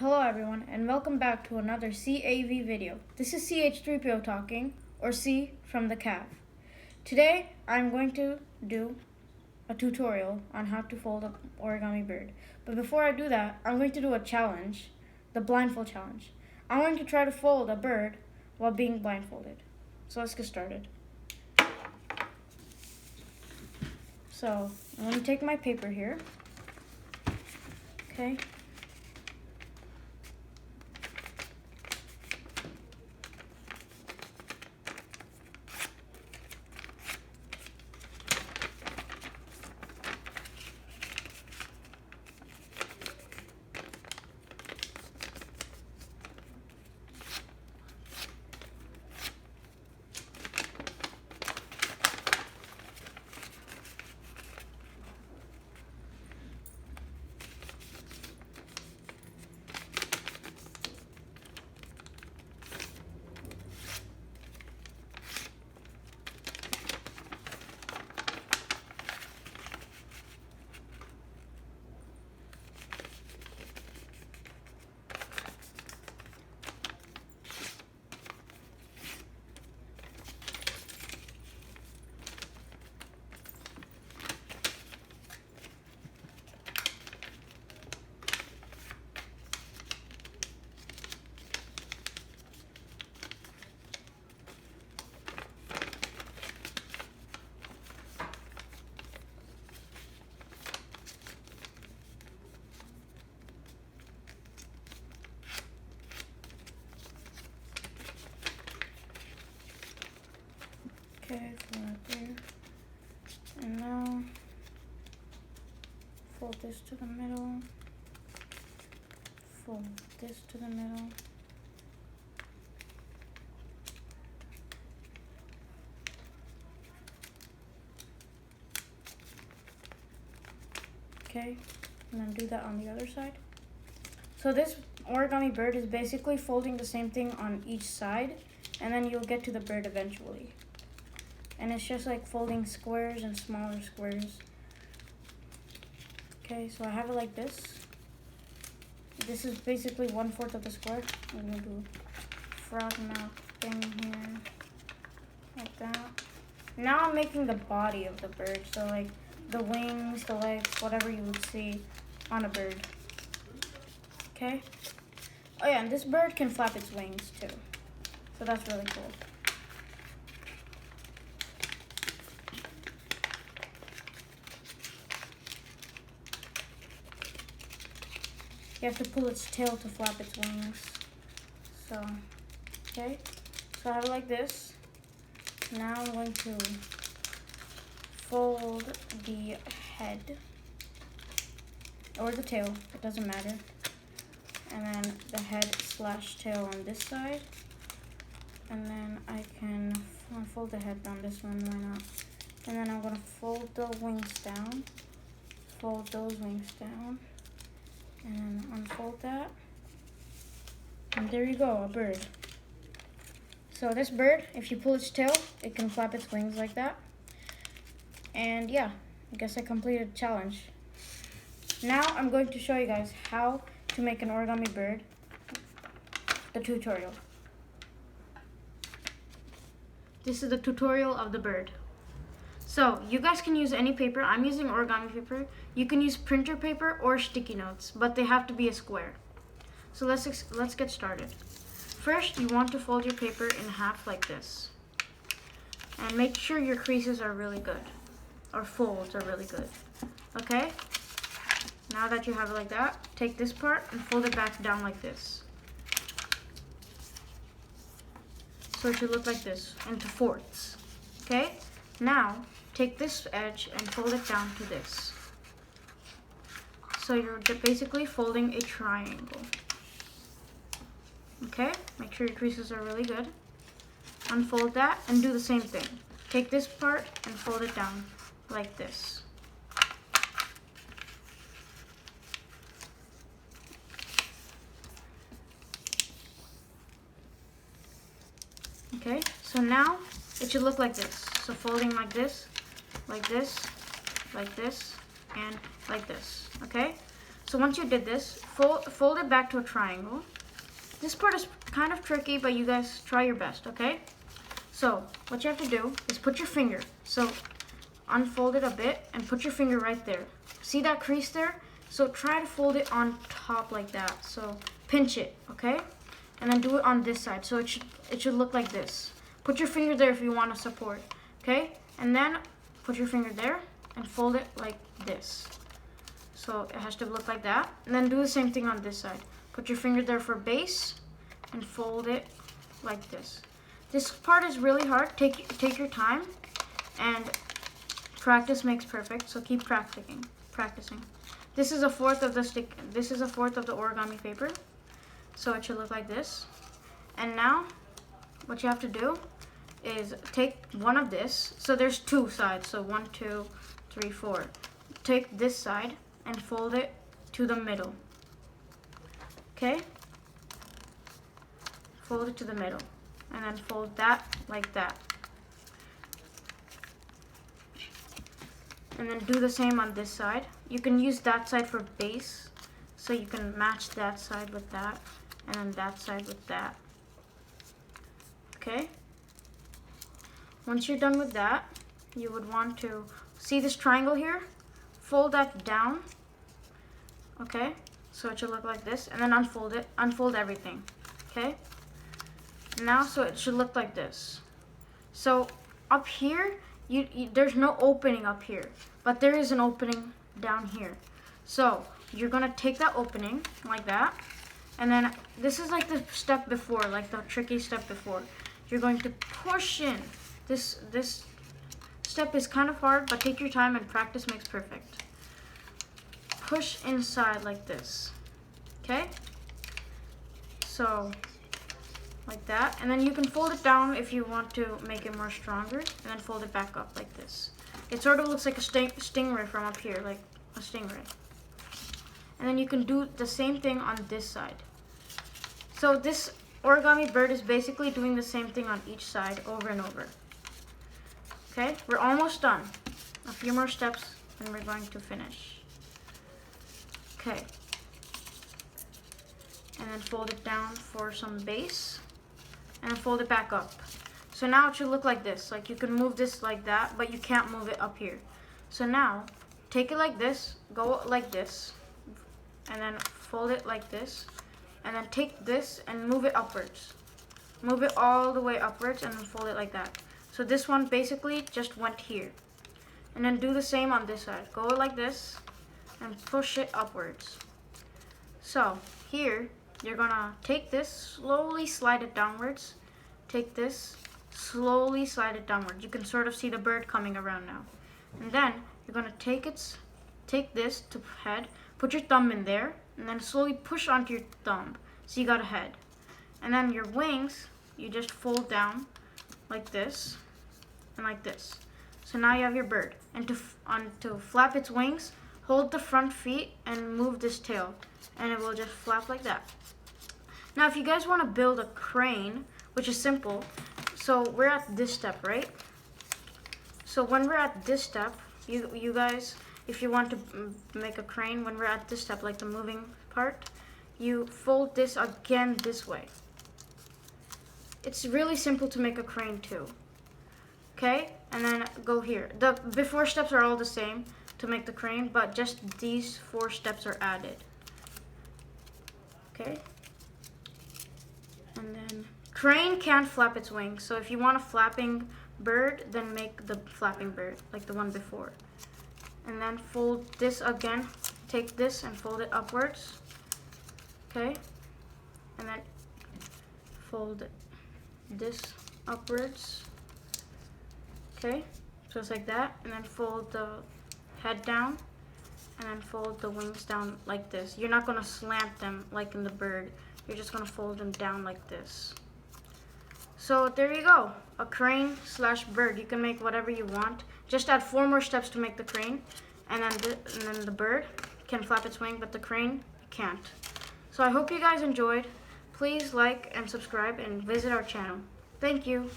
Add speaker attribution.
Speaker 1: Hello everyone and welcome back to another C.A.V video. This is CH3PO talking, or C from the C.A.V. Today I'm going to do a tutorial on how to fold an origami bird. But before I do that, I'm going to do a challenge, the blindfold challenge. I'm going to try to fold a bird while being blindfolded. So let's get started. So I'm going to take my paper here. Okay. Okay, fold that there. And now fold this to the middle. Fold this to the middle. Okay, and then do that on the other side. So this origami bird is basically folding the same thing on each side, and then you'll get to the bird eventually. And it's just like folding squares and smaller squares. Okay, so I have it like this. This is basically 1/4 of the square. I'm gonna do a frog mouth thing here, like that. Now I'm making the body of the bird, so like the wings, the legs, whatever you would see on a bird. Okay? Oh yeah, and this bird can flap its wings too. So that's really cool. You have to pull its tail to flap its wings. So, okay. So I have it like this. Now I'm going to fold the head or the tail, it doesn't matter. And then the head / tail on this side. And then I can fold the head down this one, why not? And then I'm gonna fold the wings down. Fold those wings down. And then unfold that. And there you go, a bird. So this bird, if you pull its tail, it can flap its wings like that. And yeah, I guess I completed the challenge. Now I'm going to show you guys how to make an origami bird, the tutorial. This is the tutorial of the bird. So you guys can use any paper. I'm using origami paper. You can use printer paper or sticky notes, but they have to be a square. So let's get started. First, you want to fold your paper in half like this. And make sure your creases are really good, or folds are really good. Okay? Now that you have it like that, take this part and fold it back down like this. So it should look like this, into fourths. Okay? Now, take this edge and fold it down to this. So you're basically folding a triangle. Okay? Make sure your creases are really good. Unfold that and do the same thing. Take this part and fold it down like this. Okay, so now it should look like this. So folding like this, like this, like this, and like this, okay? So once you did this, fold it back to a triangle. This part is kind of tricky, but you guys try your best, okay? So what you have to do is put your finger. So unfold it a bit and put your finger right there. See that crease there? So try to fold it on top like that. So pinch it, okay? And then do it on this side. So it should look like this. Put your finger there if you want to support, okay? And then put your finger there and fold it like this. So it has to look like that. And then do the same thing on this side. Put your finger there for base and fold it like this. This part is really hard. Take your time, and practice makes perfect. So keep practicing. This is a fourth of the stick. This is a fourth of the origami paper. So it should look like this. And now what you have to do is take one of this. So there's two sides. So 1, 2, 3, 4. Take this side and fold it to the middle. Okay? Fold it to the middle. And then fold that like that. And then do the same on this side. You can use that side for base. So you can match that side with that. And then that side with that. Okay? Once you're done with that, you would want to see this triangle here? Fold that down. Okay? So it should look like this. And then unfold it. Unfold everything. Okay? Now, so it should look like this. So up here, there's no opening up here. But there is an opening down here. So you're going to take that opening like that. And then this is like the step before, like the tricky step before. You're going to push in. This step is kind of hard, but take your time and practice makes perfect. Push inside like this. Okay? So like that. And then you can fold it down if you want to make it more stronger. And then fold it back up like this. It sort of looks like a stingray from up here, like a stingray. And then you can do the same thing on this side. So this origami bird is basically doing the same thing on each side over and over. Okay, we're almost done. A few more steps and we're going to finish. Okay. And then fold it down for some base. And then fold it back up. So now it should look like this. Like you can move this like that, but you can't move it up here. So now, take it like this, go like this, and then fold it like this. And then take this and move it upwards. Move it all the way upwards and then fold it like that. So this one basically just went here. And then do the same on this side. Go like this and push it upwards. So here, you're gonna take this, slowly slide it downwards. Take this, slowly slide it downwards. You can sort of see the bird coming around now. And then you're gonna take this to head, put your thumb in there, and then slowly push onto your thumb. So you got a head. And then your wings, you just fold down like this and like this. So now you have your bird. And to flap its wings, hold the front feet and move this tail. And it will just flap like that. Now if you guys want to build a crane, which is simple, so we're at this step, right? So when we're at this step, you guys, if you want to make a crane, when we're at this step, like the moving part, you fold this again this way. It's really simple to make a crane too. Okay, and then go here. The before steps are all the same to make the crane, but just these 4 steps are added. Okay, and then crane can't flap its wings, so if you want a flapping bird, then make the flapping bird like the one before. And then fold this again, take this and fold it upwards. Okay, and then fold this upwards. Okay, so it's like that, and then fold the head down, and then fold the wings down like this. You're not gonna slant them like in the bird. You're just gonna fold them down like this. So there you go, a crane slash bird. You can make whatever you want. Just add 4 more steps to make the crane, and then the bird can flap its wing, but the crane can't. So I hope you guys enjoyed. Please like and subscribe and visit our channel. Thank you.